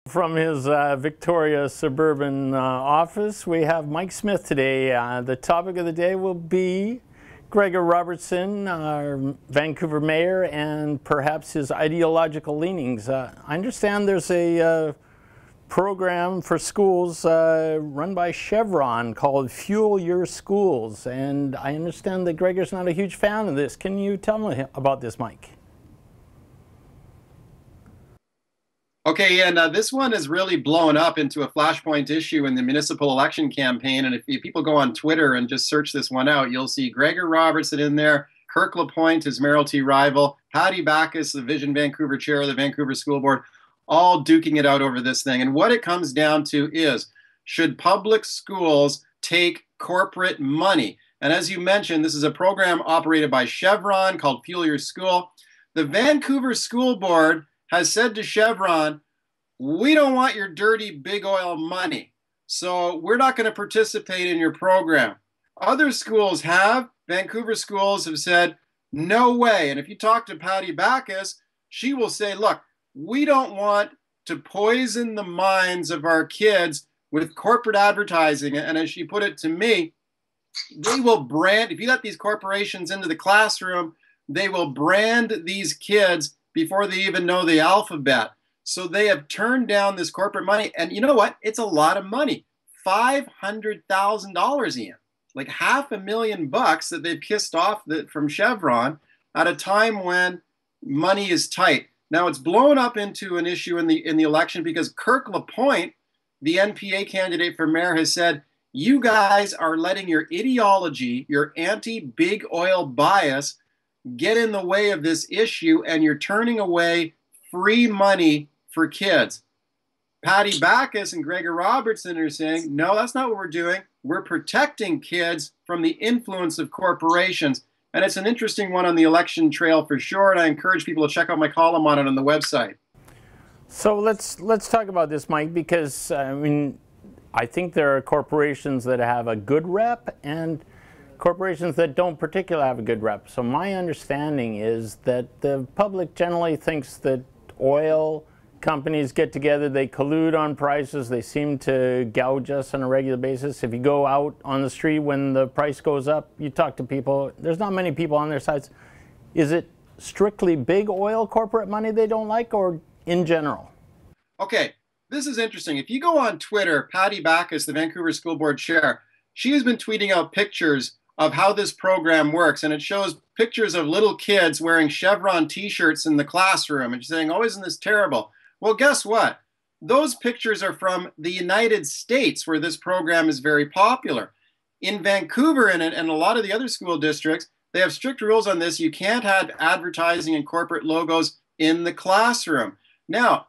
From his Victoria suburban office, we have Mike Smyth today. The topic of the day will be Gregor Robertson, our Vancouver mayor, and perhaps his ideological leanings. I understand there's a program for schools run by Chevron called Fuel Your Schools, and I understand that Gregor's not a huge fan of this. Can you tell me about this, Mike? Okay, and this one has really blown up into a flashpoint issue in the municipal election campaign. And if people go on Twitter and just search this one out, you'll see Gregor Robertson in there, Kirk LaPointe, his mayoralty rival, Patty Backus, the Vision Vancouver chair of the Vancouver School Board, all duking it out over this thing. And what it comes down to is, should public schools take corporate money? And as you mentioned, this is a program operated by Chevron called Fuel Your School. The Vancouver School Board has said to Chevron, we don't want your dirty big oil money, so we're not going to participate in your program. Other schools have. Vancouver schools have said, no way. And if you talk to Patty Backus, she will say, look, we don't want to poison the minds of our kids with corporate advertising. And as she put it to me, they will brand, if you let these corporations into the classroom, they will brand these kids before they even know the alphabet. So they have turned down this corporate money. And you know what? It's a lot of money. $500,000, Ian. Like $500,000 that they've kissed off from Chevron at a time when money is tight. Now it's blown up into an issue in the election because Kirk LaPointe, the NPA candidate for mayor, has said, you guys are letting your ideology, your anti-big oil bias, get in the way of this issue, and you're turning away free money for kids. Patty Backus and Gregor Robertson are saying, no, that's not what we're doing. We're protecting kids from the influence of corporations. And it's an interesting one on the election trail for sure, and I encourage people to check out my column on it on the website. So let's talk about this, Mike, because I think there are corporations that have a good rep and corporations that don't particularly have a good rep. So my understanding is that the public generally thinks that oil companies get together, they collude on prices, they seem to gouge us on a regular basis. If you go out on the street when the price goes up, you talk to people, there's not many people on their sides. Is it strictly big oil corporate money they don't like, or in general? Okay, this is interesting. If you go on Twitter, Patty Backus, the Vancouver School Board chair, she has been tweeting out pictures of how this program works, and it shows pictures of little kids wearing Chevron t-shirts in the classroom, and she's saying, oh, isn't this terrible? Well, guess what? Those pictures are from the United States, where this program is very popular. In Vancouver and a lot of the other school districts, they have strict rules on this. You can't have advertising and corporate logos in the classroom. Now,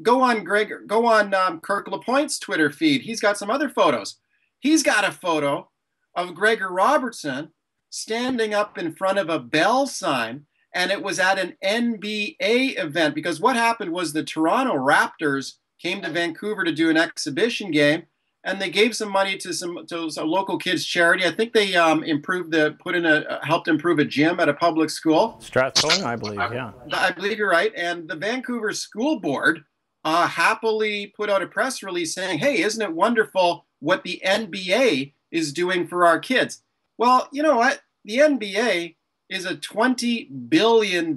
go on Kirk LaPointe's Twitter feed. He's got some other photos. He's got a photo of Gregor Robertson standing up in front of a Bell sign, and it was at an NBA event, because what happened was the Toronto Raptors came to Vancouver to do an exhibition game, and they gave some money to some local kids charity. I think they helped improve a gym at a public school. Strathcona, I believe, yeah. I believe you're right. And the Vancouver School Board happily put out a press release saying, hey, isn't it wonderful what the NBA is doing for our kids? Well, you know what? The NBA is a $20 billion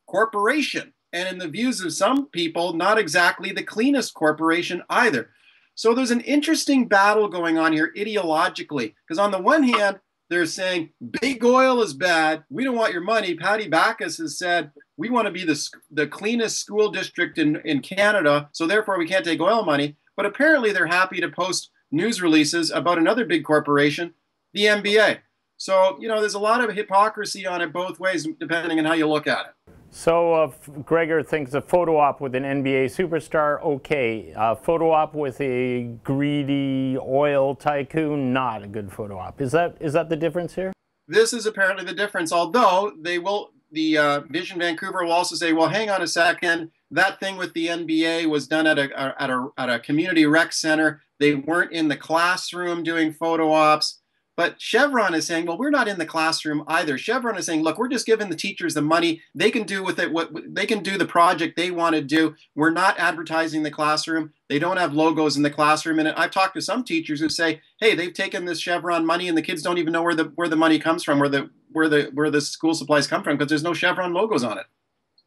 corporation. And in the views of some people, not exactly the cleanest corporation either. So there's an interesting battle going on here ideologically. Because on the one hand, they're saying big oil is bad. We don't want your money. Patty Backus has said, we want to be the cleanest school district in Canada, so therefore we can't take oil money. But apparently they're happy to post news releases about another big corporation, the NBA. So, you know, there's a lot of hypocrisy on it both ways, depending on how you look at it. So Gregor thinks a photo op with an NBA superstar, okay. A photo op with a greedy oil tycoon, not a good photo op. Is that the difference here? This is apparently the difference, although the Vision Vancouver will also say, well, hang on a second, that thing with the NBA was done at a community rec center. They weren't in the classroom doing photo ops. But Chevron is saying, well, we're not in the classroom either. Chevron is saying, look, we're just giving the teachers the money. They can do with it what they can do the project they want to do. We're not advertising the classroom. They don't have logos in the classroom. And I've talked to some teachers who say, hey, they've taken this Chevron money and the kids don't even know where the money comes from, where the school supplies come from, because there's no Chevron logos on it.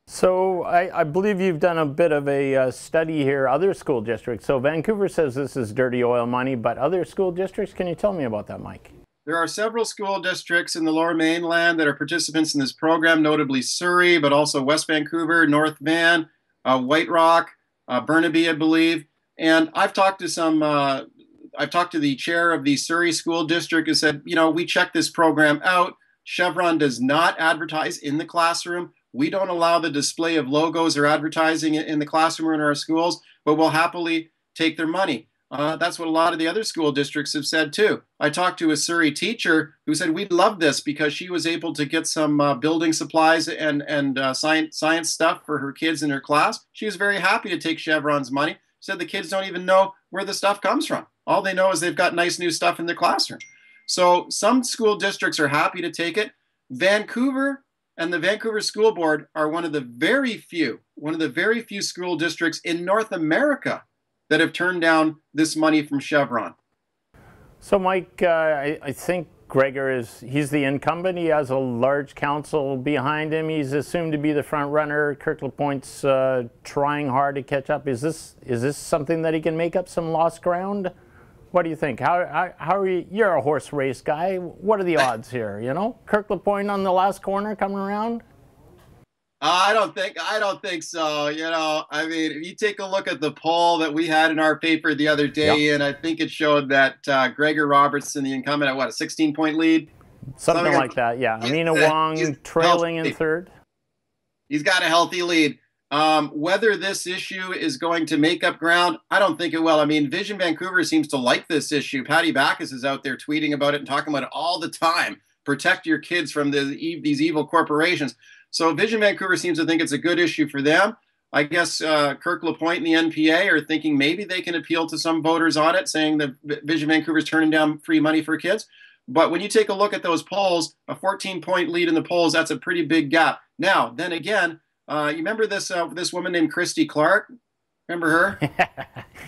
So I believe you've done a bit of a study here, other school districts. So Vancouver says this is dirty oil money, but other school districts, can you tell me about that, Mike? There are several school districts in the Lower Mainland that are participants in this program, notably Surrey, but also West Vancouver, North Van, White Rock, Burnaby, I believe. And I've talked to the chair of the Surrey School District who said, you know, we checked this program out. Chevron does not advertise in the classroom. We don't allow the display of logos or advertising in the classroom or in our schools, but we'll happily take their money. That's what a lot of the other school districts have said too. I talked to a Surrey teacher who said we love this because she was able to get some building supplies and science stuff for her kids in her class. She was very happy to take Chevron's money. Said the kids don't even know where the stuff comes from. All they know is they've got nice new stuff in their classroom. So some school districts are happy to take it. Vancouver and the Vancouver School Board are one of the very few school districts in North America that have turned down this money from Chevron. So Mike, I think Gregor he's the incumbent. He has a large council behind him. He's assumed to be the front runner. Kirk LaPointe's trying hard to catch up. Is this something that he can make up some lost ground? What do you think? How are you? You're a horse race guy. What are the odds here? You know, Kirk LaPointe on the last corner coming around. I don't think so. You know, I mean, if you take a look at the poll that we had in our paper the other day, and I think it showed that Gregor Robertson, the incumbent, at what, a 16-point lead? Something like that, yeah. Amina Wong trailing in third. He's got a healthy lead. Whether this issue is going to make up ground, I don't think it will. I mean, Vision Vancouver seems to like this issue. Patty Backus is out there tweeting about it and talking about it all the time. Protect your kids from these evil corporations. So Vision Vancouver seems to think it's a good issue for them. I guess Kirk LaPointe and the NPA are thinking maybe they can appeal to some voters on it, saying that Vision Vancouver is turning down free money for kids. But when you take a look at those polls, a 14-point lead in the polls, that's a pretty big gap. Now, then again, you remember this woman named Christy Clark? Remember her?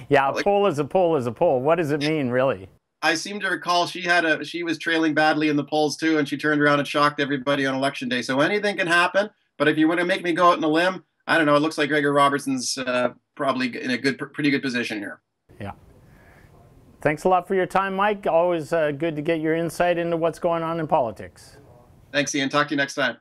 Yeah, a poll is a poll is a poll. What does it mean, really? I seem to recall she was trailing badly in the polls too, and she turned around and shocked everybody on election day. So anything can happen. But if you want to make me go out on a limb, I don't know. It looks like Gregor Robertson's probably in a pretty good position here. Yeah. Thanks a lot for your time, Mike. Always good to get your insight into what's going on in politics. Thanks, Ian. Talk to you next time.